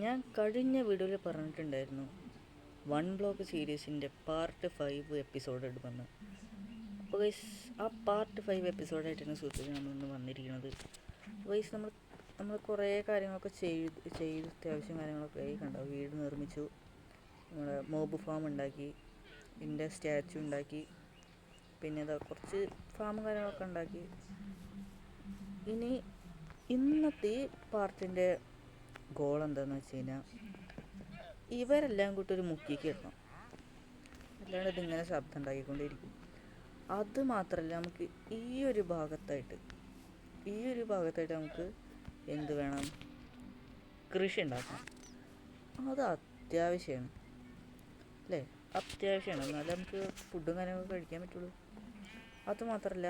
ഞാൻ കഴിഞ്ഞ വീഡിയോയിൽ പറഞ്ഞിട്ടുണ്ടായിരുന്നു വൺ ബ്ലോക്ക് സീരീസിൻ്റെ പാർട്ട് 5 എപ്പിസോഡ് എടുക്കുമെന്ന്. അപ്പോൾ ഗൈസ് ആ പാർട്ട് 5 എപ്പിസോഡായിട്ടാണ് സുഹൃത്തുക്കൾ നമ്മളിന്ന് വന്നിരിക്കുന്നത്. ഗൈസ് നമ്മൾ കുറേ കാര്യങ്ങളൊക്കെ ചെയ്ത് അത്യാവശ്യം കാര്യങ്ങളൊക്കെ ആയി കണ്ടോ. വീട് നിർമ്മിച്ചു, നമ്മുടെ മോബ് ഫാം ഉണ്ടാക്കി, ഇതിൻ്റെ സ്റ്റാച്ചു ഉണ്ടാക്കി, പിന്നെ കുറച്ച് ഫാമും കാര്യങ്ങളൊക്കെ ഉണ്ടാക്കി. ഇനി ഇന്നത്തെ പാർട്ടിൻ്റെ ഗോൾ എന്താണെന്ന് വെച്ച് കഴിഞ്ഞാൽ ഇവരെല്ലാം കൂട്ടി ഒരു മുക്കിക്ക് ഇടണം, അല്ലാണ്ട് ഇതിങ്ങനെ ശബ്ദം ഉണ്ടാക്കിക്കൊണ്ടിരിക്കും. അത് മാത്രമല്ല, നമുക്ക് ഈ ഒരു ഭാഗത്തായിട്ട് നമുക്ക് എന്ത് വേണം, കൃഷി ഉണ്ടാക്കണം. അത് അത്യാവശ്യമാണ് അല്ലേ, അത്യാവശ്യമാണ്. എന്നാലേ നമുക്ക് ഫുഡും കാര്യങ്ങളൊക്കെ കഴിക്കാൻ പറ്റുള്ളൂ. അതുമാത്രമല്ല,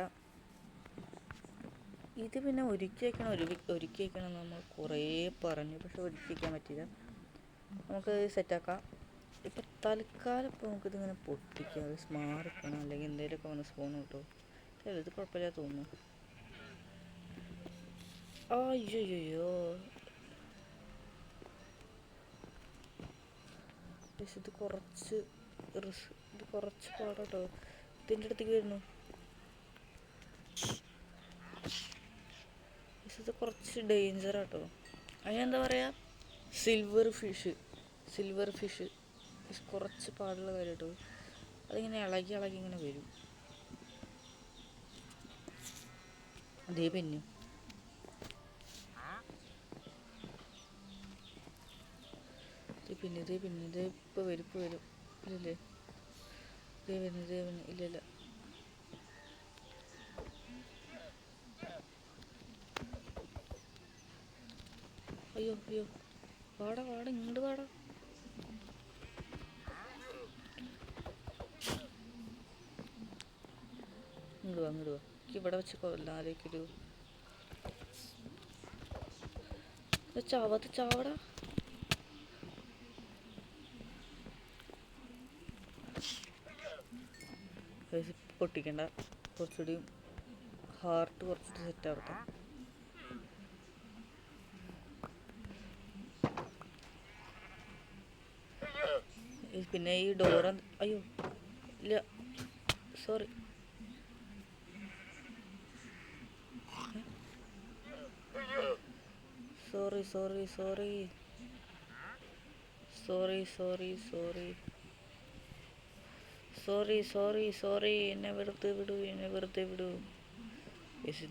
ഇത് പിന്നെ ഒരുക്കി വയ്ക്കണം നമ്മൾ കുറേ പറഞ്ഞു, പക്ഷെ ഒരുക്കി വയ്ക്കാൻ പറ്റില്ല. നമുക്ക് സെറ്റാക്കാം. ഇപ്പം തൽക്കാലം ഇപ്പോൾ നമുക്കിതിങ്ങനെ പൊട്ടിക്കാം, സ്മാർക്കണം, അല്ലെങ്കിൽ എന്തെങ്കിലുമൊക്കെ വന്ന് സ്പൂൺ കിട്ടുമോ? അല്ല, ഇത് കുഴപ്പമില്ല തോന്നുന്നു. അയ്യോ ഇത് കുറച്ച് പാടാട്ടോ. ഇതിൻ്റെ അടുത്തേക്ക് വരുന്നു. ഇത് കുറച്ച് ഡേഞ്ചറാട്ടോ. അതിനെന്താ പറയുക, സിൽവർ ഫിഷ് കുറച്ച് പാടുള്ള കാര്യം കേട്ടോ. അതിങ്ങനെ ഇളകി ഇങ്ങനെ വരും. അതേ പിന്നെ ഇപ്പോൾ വരും ഇല്ലല്ലേ, ഇതേ പിന്നെ ഇല്ലല്ല. അയ്യോ വാടാ ഇങ്ങോട്ട് വാടാ. ഇങ്ങോട്ട് വാ ഇവിടെ വെച്ച് കൊല്ലാലേക്കൊരു ചാവടാ. പൊട്ടിക്കണ്ട, കുറച്ചുകൂടി ഹാർട്ട് കുറച്ചിട്ട് സെറ്റ് ആവട്ടെ. പിന്നെ ഈ ഡോറ, അയ്യോ ഇല്ല, സോറി. എന്നെ വെറുതെ വിടൂ.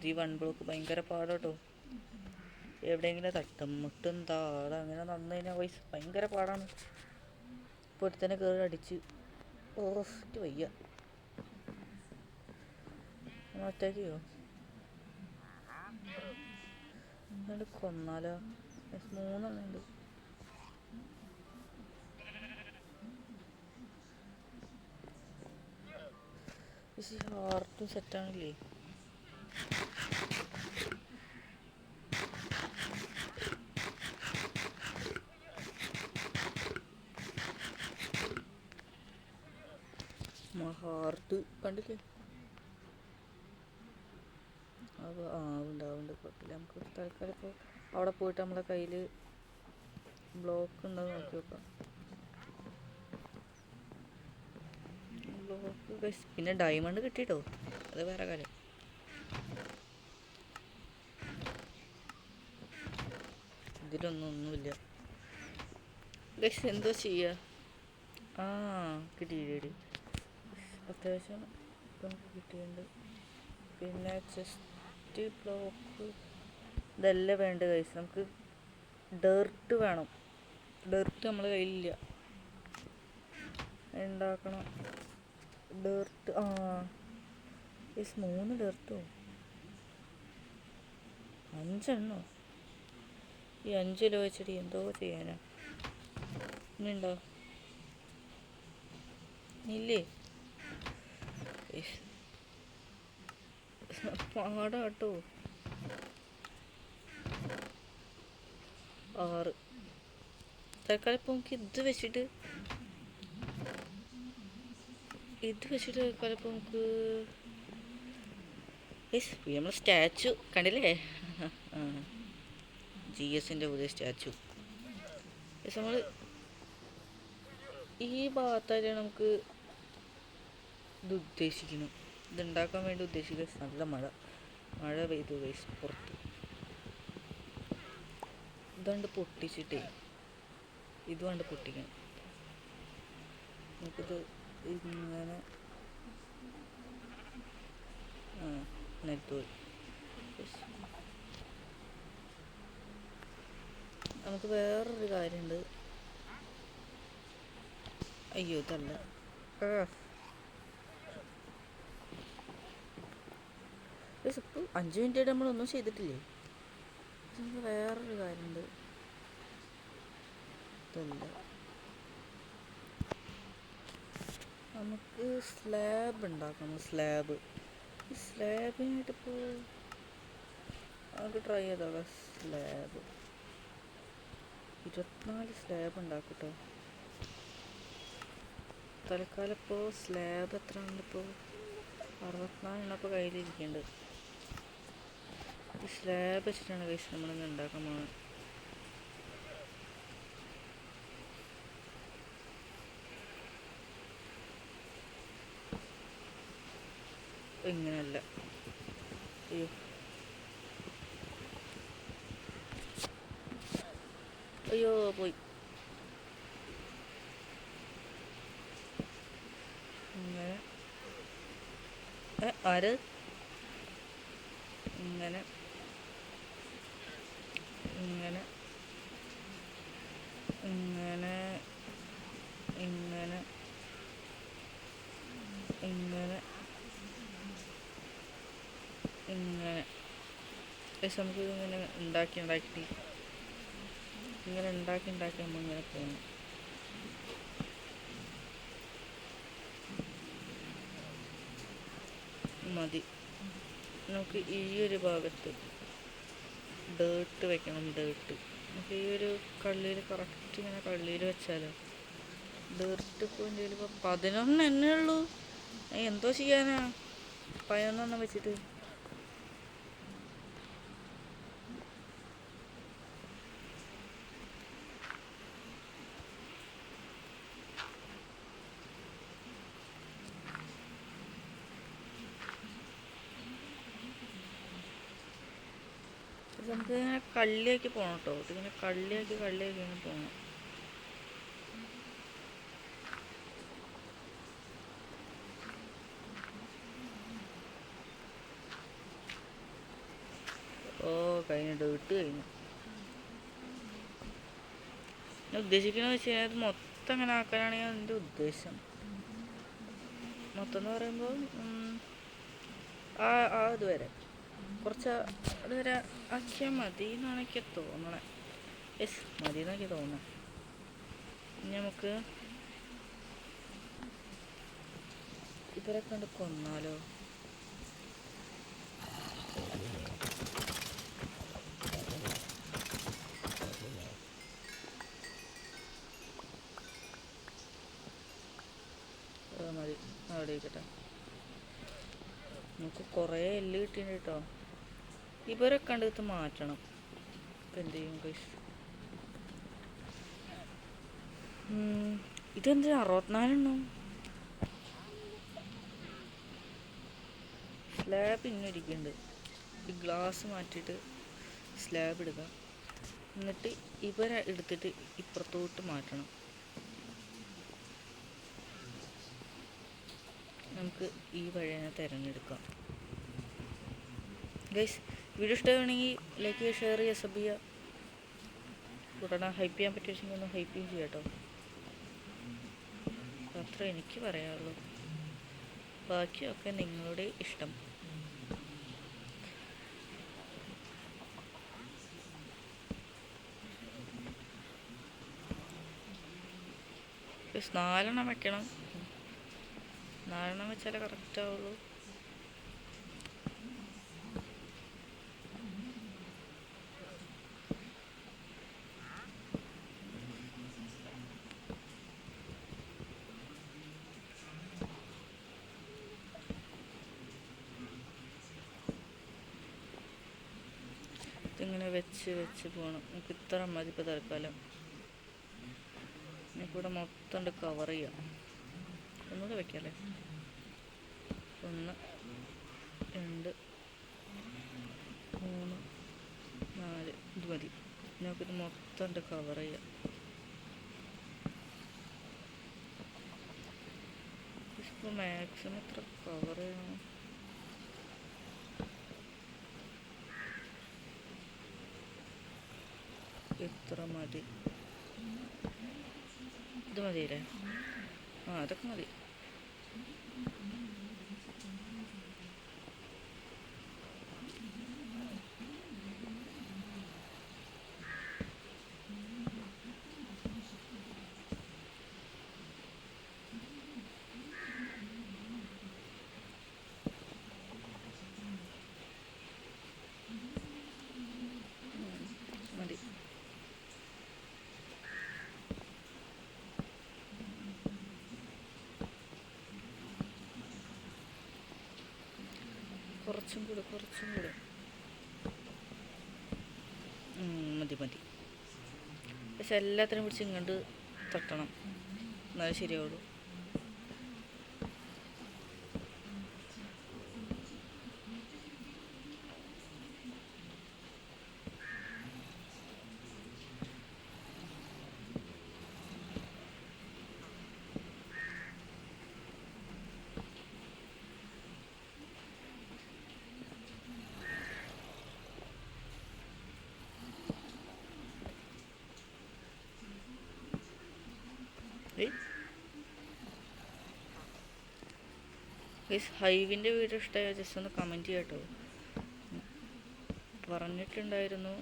ഈ വൺ ബ്ലോക്ക് ഭയങ്കര പാടാട്ടോ. എവിടെയെങ്കിലും തട്ടും താട അങ്ങനെ നന്നു കഴിഞ്ഞാൽ വയസ്സ് ഭയങ്കര പാടാണ്. ഇപ്പോൾ ഒരുത്തന്നെ കയറി അടിച്ച് വയ്യ. അറ്റാക്ക് ചെയ്യോ? എന്നിട്ട് കൊന്നാലോ? 3 ഉണ്ട്. ഹാർട്ടും സെറ്റാണില്ലേ. ഹാർട്ട് കണ്ടില്ലേ? അത് ഉണ്ടാവുന്നുണ്ട്, കുഴപ്പമില്ല. നമുക്ക് തൽക്കാലം ഇപ്പോൾ അവിടെ പോയിട്ട് നമ്മളെ കയ്യിൽ ബ്ലോക്ക് ഉണ്ടോ നോക്കി നോക്കാം. പിന്നെ ഡയമണ്ട് കിട്ടിയിട്ടോ, അത് വേറെ കാര്യം. ഇതിലൊന്നുമില്ല. എന്തോ ചെയ്യുക. കിട്ടി അത്യാവശ്യം ഇപ്പം കിട്ടിയിട്ടുണ്ട്. പിന്നെ ചെസ്റ്റ് ബ്ലോക്ക് ഇതെല്ലാം വേണ്ട കൈസ്. നമുക്ക് ഡേർട്ട് വേണം. ഡേർട്ട് നമ്മളെ കയ്യിലില്ല, ഉണ്ടാക്കണം. ഡേർട്ട് 3 ഡേർട്ടോ, 5 എണ്ണോ? ഈ 5 കിലോ വെച്ചിട്ട് എന്തോ ചെയ്യാനാ? ഇനിയുണ്ടോ? ഇല്ലേ, പാടാട്ടോ. 6 തൽക്കാലം ഇപ്പോൾ നമുക്ക് ഇത് വെച്ചിട്ട് തൽക്കാലം ഇപ്പോൾ നമുക്ക് നമ്മൾ സ്റ്റാച്ചു കണ്ടില്ലേ, GSൻ്റെ പുതിയ സ്റ്റാച്ചു. പക്ഷെ നമ്മൾ ഈ ഭാഗത്തായിട്ട് നമുക്ക് ഇത് ഉദ്ദേശിക്കുന്നു, ഇതുണ്ടാക്കാൻ വേണ്ടി ഉദ്ദേശിക്കുക. നല്ല മഴ പെയ്തു ഗൈസ് പുറത്ത്. ഇതുകൊണ്ട് പൊട്ടിച്ചിട്ടേ ഇതുകൊണ്ട് പൊട്ടിക്കണം. നമുക്കിത് ഇങ്ങനെ നെൽത്തോൽ. നമുക്ക് വേറൊരു കാര്യമുണ്ട്. അയ്യോ ഇതല്ല, ഇപ്പോൾ 5 മിനിറ്റായിട്ട് നമ്മളൊന്നും ചെയ്തിട്ടില്ലേ. നമുക്ക് വേറൊരു കാര്യമുണ്ട്. ഇതല്ല, നമുക്ക് സ്ലാബ് ഉണ്ടാക്കണം. ഈ സ്ലാബിനായിട്ടിപ്പോൾ നമുക്ക് ട്രൈ ചെയ്താകാം. സ്ലാബ് 24 സ്ലാബ് ഉണ്ടാക്കട്ടോ. തൽക്കാലം ഇപ്പോൾ സ്ലാബ് എത്ര ഉണ്ടിപ്പോൾ? 64 ഇപ്പോൾ കയ്യിലിരിക്കുന്നുണ്ട്. ഈ സ്ലാബ് വെച്ചിട്ടാണ് കഴിച്ച് നമ്മളിന്ന് ഉണ്ടാക്കാൻ പോകുന്നത്. ഇങ്ങനെയല്ല, അയ്യോ അയ്യോ പോയി. ഇങ്ങനെ ആര് ഇങ്ങനെ ഇങ്ങനെ ഇങ്ങനെ ഇങ്ങനെ ഇങ്ങനെ ഇങ്ങനെ പക്ഷെ നമുക്ക് ഇങ്ങനെ ഉണ്ടാക്കിയിട്ട് ഇങ്ങനെ ഉണ്ടാക്കി നമ്മൾ ഇങ്ങനെ പോകുന്നു. മതി. നമുക്ക് ഈ ഒരു ഭാഗത്ത് ഡേർട്ട് വെക്കണം. നമുക്ക് ഈ ഒരു കള്ളിയിൽ കറക്റ്റ് ഇങ്ങനെ കള്ളിയിൽ വെച്ചാലോ. ഡേർട്ട് ഇപ്പോൾ എൻ്റെ കയ്യിൽ ഇപ്പോൾ 11 എണ്ണേ ഉള്ളൂ. എന്തോ ചെയ്യാനാ 11 വെച്ചിട്ട്. നമുക്ക് ഇങ്ങനെ കള്ളിയാക്കി പോകണം കേട്ടോ. ഇതിങ്ങനെ കള്ളിയാക്കി ഇങ്ങനെ പോകണം. കഴിഞ്ഞു, ഡേർട്ട് കഴിഞ്ഞു. ഞാൻ ഉദ്ദേശിക്കുന്നത് വെച്ച് കഴിഞ്ഞാൽ മൊത്തം അങ്ങനെ ആക്കാനാണ് എൻ്റെ ഉദ്ദേശം. മൊത്തം എന്ന് പറയുമ്പോൾ ഇതുവരെ കുറച്ച് അതുവരെ ആക്കിയാൽ മതി എന്നാണ് എനിക്ക് തോന്നണേ. മതി എന്നൊക്കെ തോന്നുന്നത്. ഇനി നമുക്ക് ഇവരെ കണ്ട് കൊന്നാലോ. മതി, അവിടെ ഇരിക്കട്ടെ. നമുക്ക് കുറേ എല്ല് കിട്ടിയിട്ടുണ്ട് കേട്ടോ. ഇവരെ കണ്ടിട്ട് മാറ്റണം. ഇപ്പം എന്ത് ചെയ്യും ഗൈസ്? ഇതെന്തിനാ 64 സ്ലാബ് ഇങ്ങനെ ഇരിക്കുന്നുണ്ട്. ഈ ഗ്ലാസ് മാറ്റിയിട്ട് സ്ലാബ് എടുക്കുക. എന്നിട്ട് ഇവരെ എടുത്തിട്ട് ഇപ്പുറത്തോട്ട് മാറ്റണം. നമുക്ക് ഈ വഴിയെ തിരഞ്ഞെടുക്കാം. ഗൈസ്, വീഡിയോ ഇഷ്ടമാണെങ്കിൽ ലൈക്ക് ചെയ്യുക, ഷെയർ ചെയ്യുക, സബ് ചെയ്യുക. ഉടനെ ഹൈപ്പ് ചെയ്യാൻ പറ്റുമെങ്കിൽ ഒന്ന് ഹൈപ്പ് ചെയ്യാം കേട്ടോ. അത്ര എനിക്ക് പറയാനുള്ളൂ. ബാക്കിയൊക്കെ നിങ്ങളുടെ ഇഷ്ടം. ഗൈസ് 4 വെക്കണം. 4 വെച്ചാലേ കറക്റ്റ് ആവുള്ളൂ. ഇതിങ്ങനെ വെച്ച് പോകണം. നമുക്ക് ഇത്ര മതി ഇപ്പോൾ തൽക്കാലം. ഇവിടെ മൊത്തം കവർ ചെയ്യാം. ഒന്നുകൂടെ വെക്കാമല്ലേ? 1 2 3 4 ഇത് മതി. നമുക്കിത് മൊത്തം കവർ ചെയ്യാം. ഇപ്പോൾ മാക്സിമം എത്ര കവർ ചെയ്യണം? ഇത്ര മതി. ഇത് മതിയല്ലേ? അതൊക്കെ മതി. മതി. കുറച്ചും കൂടെ മതി. പക്ഷെ എല്ലാത്തിനും പിടിച്ച് ഇങ്ങോട്ട് തട്ടണം, എന്നാലും ശരിയാവുള്ളൂ. ഹൈവിൻ്റെ വീഡിയോ ഇഷ്ടമായ ജസ്റ്റ് ഒന്ന് കമൻറ്റ് ചെയ്യട്ടോ. പറഞ്ഞിട്ടുണ്ടായിരുന്നു.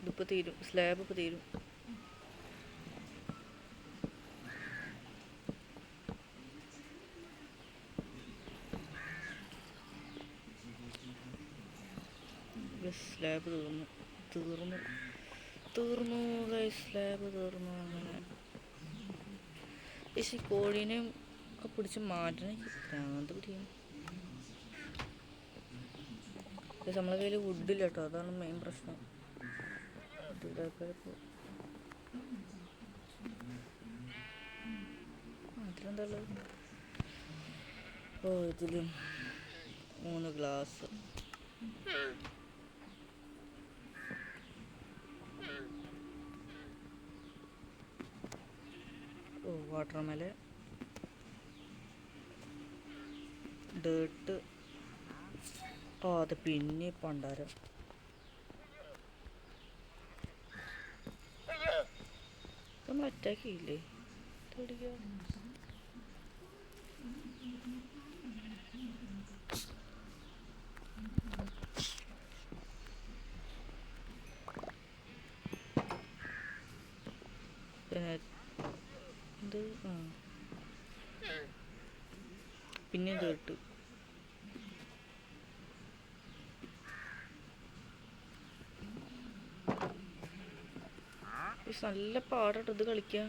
ഇതിപ്പോൾ തീരും, സ്ലാബ് ഇപ്പോൾ തീരും. സ്ലാബ് തീർന്നു സ്ലാബ് തീർന്നു. അങ്ങനെ പക്ഷേ കോഴീനെയും ഒക്കെ പിടിച്ച് മാറ്റണം. ഭ്രാന്ത് പിടിക്കും. പക്ഷെ നമ്മളെ കയ്യിൽ വുഡില്ല കേട്ടോ, അതാണ് മെയിൻ പ്രശ്നം. അതിലെന്താ ഉള്ളത്? ഇതിലും 3 ഗ്ലാസ്. വാട്ടർമെല, ഡേർട്ട്. അത് പിന്നെ പണ്ടാരം. നമ്മൾ അറ്റാക്ക് ചെയ്യില്ലേ? പിന്നെ ഡേർട്ട്. നല്ല പാടാട്ടോ ഇത് കളിക്കാൻ.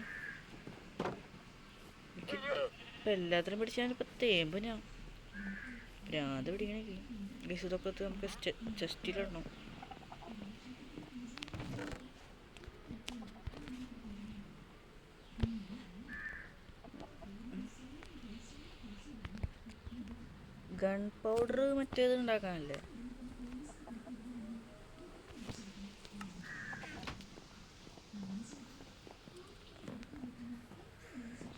ഇപ്പം എല്ലാത്തിനും പിടിച്ചാൽ തേമ്പ് ഞാൻ ഭ്രാന്ത് പിടിക്കണേ. ഇതൊക്കെ നമുക്ക് ചെസ്റ്റിലിടണം. ഗൺ പൗഡർ മറ്റേത് ഉണ്ടാക്കാനല്ലേ?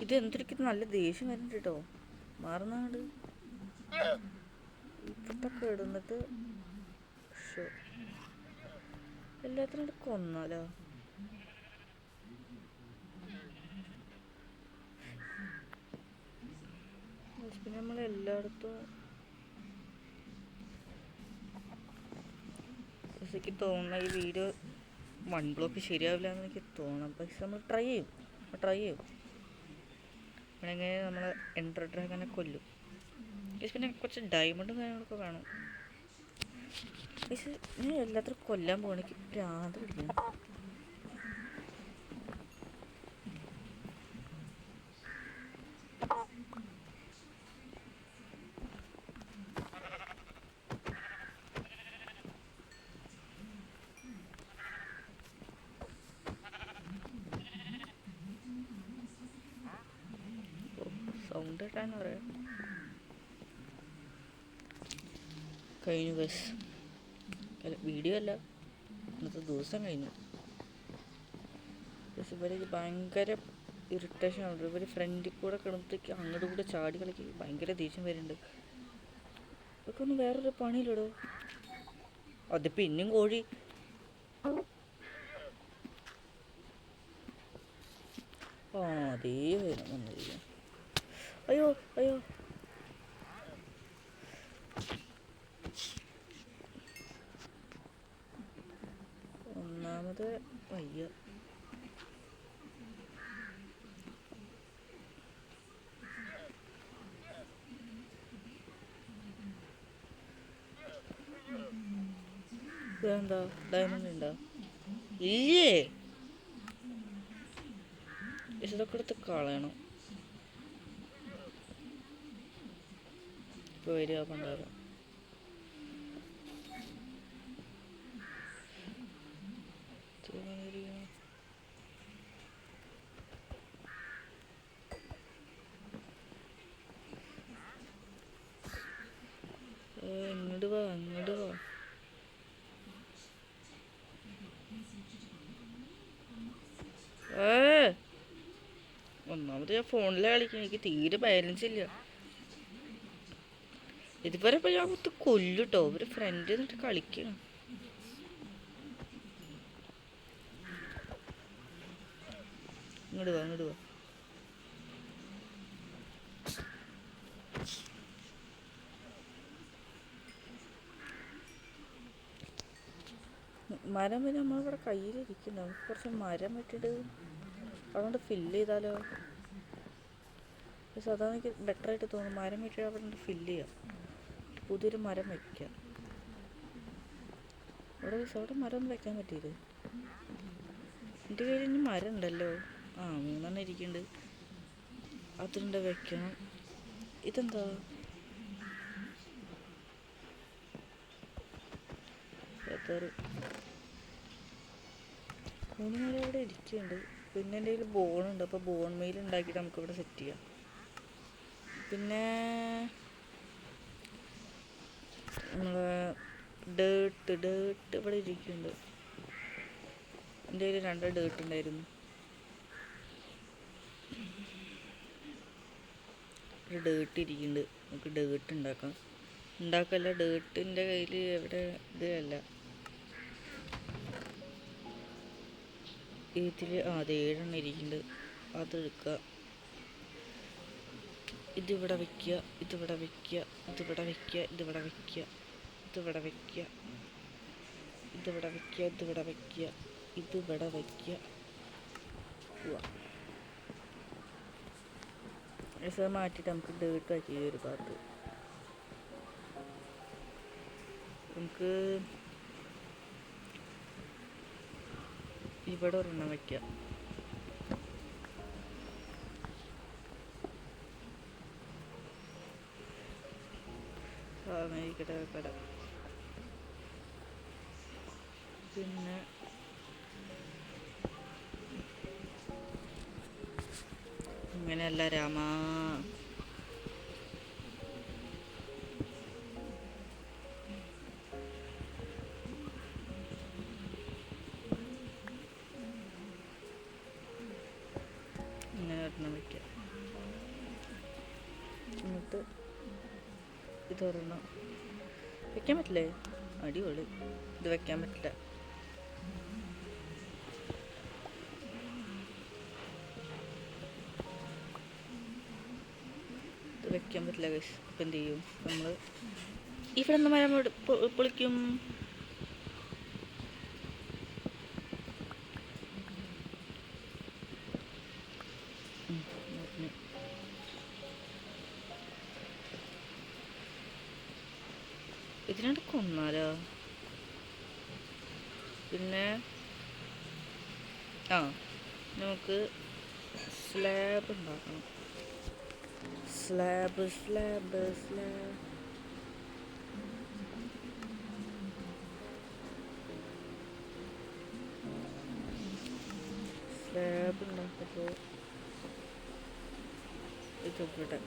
ഇത് എന്തൊരിക്കും നല്ല ദേഷ്യം വരുന്നുണ്ട് കേട്ടോ. മാറുന്നാണ്ട് ഇപ്പൊക്കെ ഇടുന്നിട്ട് എല്ലാത്തിനും കൊന്നാലോ? പിന്നെ നമ്മളെല്ലായിടത്തും എനിക്ക് തോന്നുന്ന ഈ വീഡിയോ 1 ബ്ലോക്ക് ശരിയാവില്ല എന്ന് എനിക്ക് തോന്നാം. പക്ഷെ നമ്മൾ ട്രൈ ചെയ്യും. അങ്ങനെ നമ്മൾ എൻഡർ ഡ്രാഗനെ കൊല്ലും. പിന്നെ കുറച്ച് ഡയമണ്ടും കാര്യങ്ങളൊക്കെ കാണും. പക്ഷെ ഞാൻ എല്ലാത്തിനും കൊല്ലാൻ പോകണമെങ്കിൽ ഭ്രാന്ത് പിടിക്കണം. സൗണ്ട് കേട്ടാന്ന് പറയാം. കഴിഞ്ഞു ഗസ്. അല്ല, വീഡിയോ അല്ല, ഇന്നത്തെ ദിവസം കഴിഞ്ഞു. ഇവർക്ക് ഭയങ്കര ഇറിറ്റേഷൻ ആണ്. ഇവർ ഫ്രണ്ടിൽ കൂടെ കിടന്നിട്ട് അങ്ങോട്ട് കൂടെ ചാടി കളിക്ക് ഭയങ്കര ദേഷ്യം വരുന്നുണ്ട്. ഇതൊക്കെ ഒന്നും വേറൊരു പണിയില്ലടോ. അത് പിന്നെയും കോഴി. ആ അതേ വന്നിരിക്കും. അയ്യോ അയ്യോ, ഒന്നാമത് വയ്യ. ഇതെന്താ ഡയമണ്ട് ഉണ്ടോ? ഇല്ലേ, ഇതൊക്കെ എടുത്ത് കളയണം. ഇപ്പോൾ വരിക പണ്ടാരം. ഇങ്ങോട്ട് വാ, ഇങ്ങോട്ട് വാ. ഒന്നാമത് ഞാൻ ഫോണിലെ കളിക്കണം, എനിക്ക് തീരെ ബാലൻസ് ഇല്ല. ഇതുവരെ ഇപ്പം ഞാൻ കുത്ത് കൊല്ലുട്ടോ. ഒരു ഫ്രണ്ട് എന്നിട്ട് കളിക്കണം. ഇങ്ങോട്ട് വാ, ഇങ്ങോട്ട് വാ. മരം പിന്നെ നമ്മളിവിടെ കയ്യിലിരിക്കുന്നു. നമുക്ക് കുറച്ച് മരം ഇട്ടിട്ട് അതുകൊണ്ട് ഫില്ല് ചെയ്താലോ? പക്ഷെ അതാണ് എനിക്ക് ബെറ്ററായിട്ട് തോന്നുന്നു. മരം ഇട്ടിട്ട് അവിടെ ഫില്ല് ചെയ്യാം. പുതിയൊരു മരം വയ്ക്കാം. അവിടെ മരം ഒന്നും വെക്കാൻ പറ്റിയത്. എൻ്റെ കയ്യിൽ ഇനി മരം ഉണ്ടല്ലോ. 3 ഇരിക്കുന്നുണ്ട്. അതുകൊണ്ട് വെക്കണം. ഇതെന്താ? എത്ര 3 മരം അവിടെ ഇരിക്കുന്നുണ്ട്. പിന്നെ എൻ്റെ കയ്യിൽ ബോണുണ്ട്. അപ്പോൾ ബോൺ മെയിൽ ഉണ്ടാക്കിയിട്ട് നമുക്കിവിടെ സെറ്റ് ചെയ്യാം. പിന്നെ നമ്മളെ ഡേർട്ട് ഇവിടെ ഇരിക്കുന്നുണ്ട്. എൻ്റെ കയ്യിൽ 2 ഡേർട്ട് ഉണ്ടായിരുന്നു. ഒരു ഡേർട്ട് ഇരിക്കുന്നുണ്ട്. നമുക്ക് ഡേർട്ട് ഉണ്ടാക്കല്ല. ഡേർട്ടിൻ്റെ കയ്യിൽ എവിടെ ഇതല്ല. ഇതിൽ അത് 7 ഇരിക്കുന്നുണ്ട്. അതെടുക്കുക. ഇതിവിടെ വയ്ക്കുക. ഇതിവിടെ വയ്ക്കുക. ഇതിവിടെ വയ്ക്കുക. ഇതിവിടെ വയ്ക്കുക. ഇതിവിടെ വയ്ക്കുക. ഇതിവിടെ വയ്ക്കുക. ഇതിവിടെ വയ്ക്കുക. ഇതിവിടെ വയ്ക്കുക. ഇത് മാറ്റിയിട്ട് നമുക്ക് ഡേർട്ട് ആക്കി ഒരു ഭാഗത്ത്. നമുക്ക് ഇവിടെ ഒരെണ്ണം വയ്ക്കാം. കട പിന്നെ ഇങ്ങനെയല്ല രാമ. ഇങ്ങനെ ഒരെണ്ണം വയ്ക്കാം. എന്നിട്ട് ഇതൊരെണ്ണം വെക്കാൻ പറ്റില്ലേ? അടിപൊളി. ഇത് വെക്കാൻ പറ്റില്ല. ഇത് വെക്കാൻ പറ്റില്ല ഗയ്സ്. അപ്പം എന്ത് ചെയ്യും? നമ്മൾ ഇവിടെ നിന്ന് മരം പൊളിക്കും. ഇതിനായിട്ട് കൊന്നാലോ? പിന്നെ നമുക്ക് സ്ലാബ് ഉണ്ടാക്കണം. സ്ലാബ് ഉണ്ടാക്കുമ്പോൾ ഇതൊക്കെ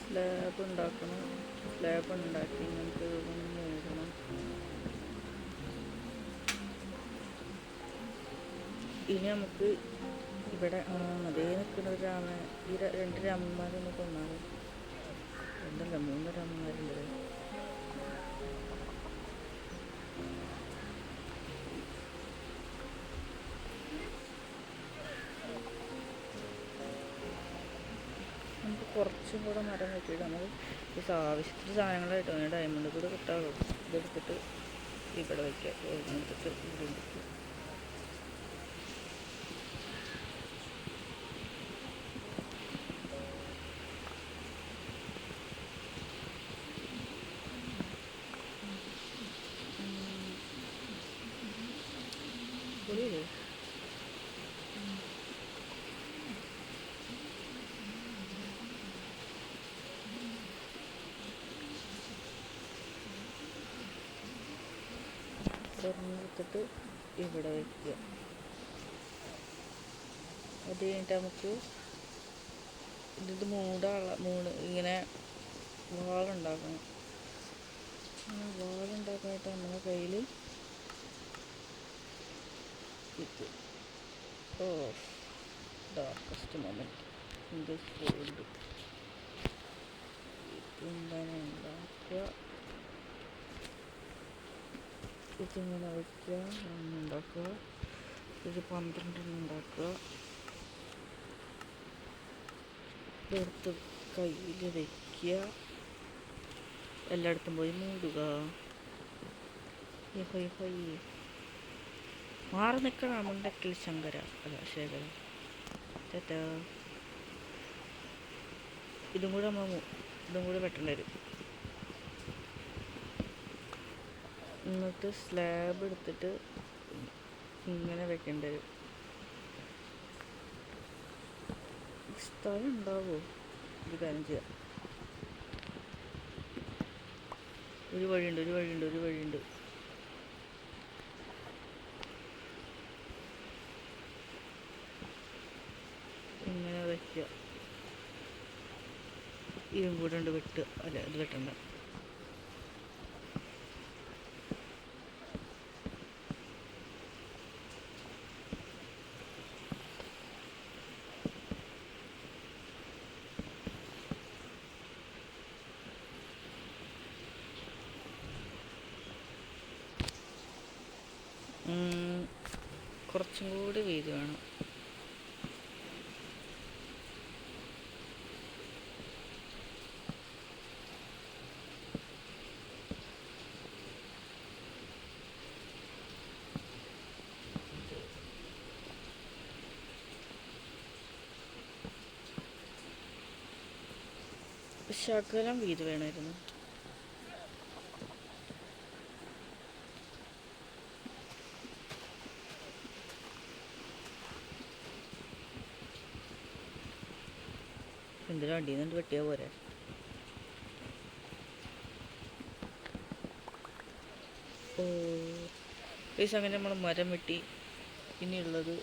സ്ലാബ് ഉണ്ടാക്കണം. സ്ലാബ് ഉണ്ടാക്കി നമുക്ക് മൂടണം. ഇനി നമുക്ക് ഇവിടെ അതേ നിൽക്കുന്ന ഒരു ഈ രണ്ട് രാമന്മാരൊന്ന് കൊന്നാണ്. രണ്ടല്ല 3 രാമന്മാരുണ്ട്. നമുക്ക് കുറച്ചും കൂടെ മരം വെച്ചിട്ട് നമുക്ക് ആവശ്യത്തിന് സാധനങ്ങളായിട്ട് ഡയമണ്ട് കൂടെ കിട്ടാറുള്ളൂ. ഇതെടുത്തിട്ട് ഇവിടെ വയ്ക്കുക. എടുത്തിട്ട് ഇവിടെ വയ്ക്കുക. പൊളിയില്ലേ? തുറന്നെടുത്തിട്ട് ഇവിടെ വയ്ക്കുക. അത് കഴിഞ്ഞിട്ട് നമുക്ക് ഇത് ഇങ്ങനെ വാളുണ്ടാക്കണം. വാളുണ്ടാക്കാനായിട്ട് നമ്മുടെ കയ്യിൽ ഇത് darkest moment in this world ഇങ്ങനെ ഉണ്ടാക്കുക. ഇതിങ്ങനെ വയ്ക്കുക. ഉണ്ടാക്കുക. ഇത് 12 ഉണ്ടാക്കുക. ഇതെടുത്ത് കയ്യിൽ വയ്ക്കുക. എല്ലായിടത്തും പോയി മൂടുക. മാറി നിൽക്കണം. മുണ്ടക്കിൽ ശങ്കര അല്ല ശേഖര. ചേട്ടാ ഇതും കൂടെ വെട്ടേണ്ടി വരും. എന്നിട്ട് സ്ലാബ് എടുത്തിട്ട് ഇങ്ങനെ വെക്കേണ്ടി വരും. സ്ഥലം ഉണ്ടാവുമോ? ഒരു കാര്യം ചെയ്യാം. ഒരു വഴിയുണ്ട്. ഇങ്ങനെ വയ്ക്കുക. ഇതും കൂടെ ഉണ്ട് വെട്ടുക. അല്ല ഇത് വെട്ടണ്ട. കുറച്ചും കൂടി വീതി വേണം. ശകലം വീതി വേണമായിരുന്നു. എന്തിനാ വണ്ടിയിൽ നിന്ന് വെട്ടിയാൽ പോരെ? അങ്ങനെ നമ്മൾ മരം വെട്ടി. ഇനിയുള്ളത്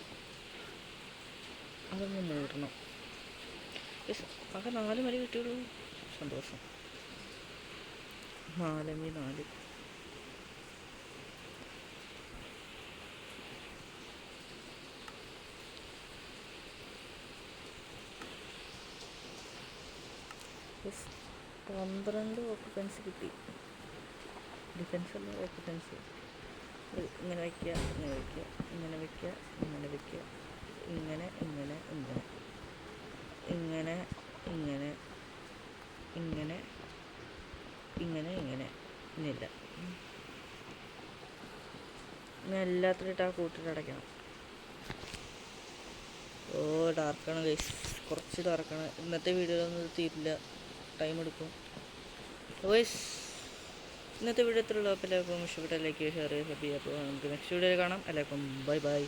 അതൊന്ന് മൂടണം. ആകെ 4 മരം കിട്ടിയുള്ളൂ. സന്തോഷം. 4 12 ഓക്കുപ്പൻസ് കിട്ടി. ഡിഫൻസ് അല്ല, ഓക്കുപ്പൻസ്. ഇങ്ങനെ വയ്ക്കുക. ഇങ്ങനെ വയ്ക്കുക. ഇന്നില്ല. ഇനി എല്ലാത്തിനും ഇട്ട് ആ കൂട്ടിട്ട് അടയ്ക്കണം. ഡാർക്കാണ് ഗൈസ്. കുറച്ച് ഡാർക്കാണ്. ഇന്നത്തെ വീഡിയോയിലൊന്നും തീരില്ല. ടൈം എടുക്കും ഗൈസ്. ഇന്നത്തെ വീഡിയോ എത്രയുള്ളൂ. അപ്പോൾ എല്ലാവർക്കും ഇഷ്ടപ്പെട്ട ലൈക്ക് ചെയ്യുക, ഷെയർ ചെയ്യുക, സബ് ചെയ്യുക. അപ്പോൾ നമുക്ക് നെക്സ്റ്റ് വീഡിയോയിൽ കാണാം. എല്ലാവർക്കും ബൈ.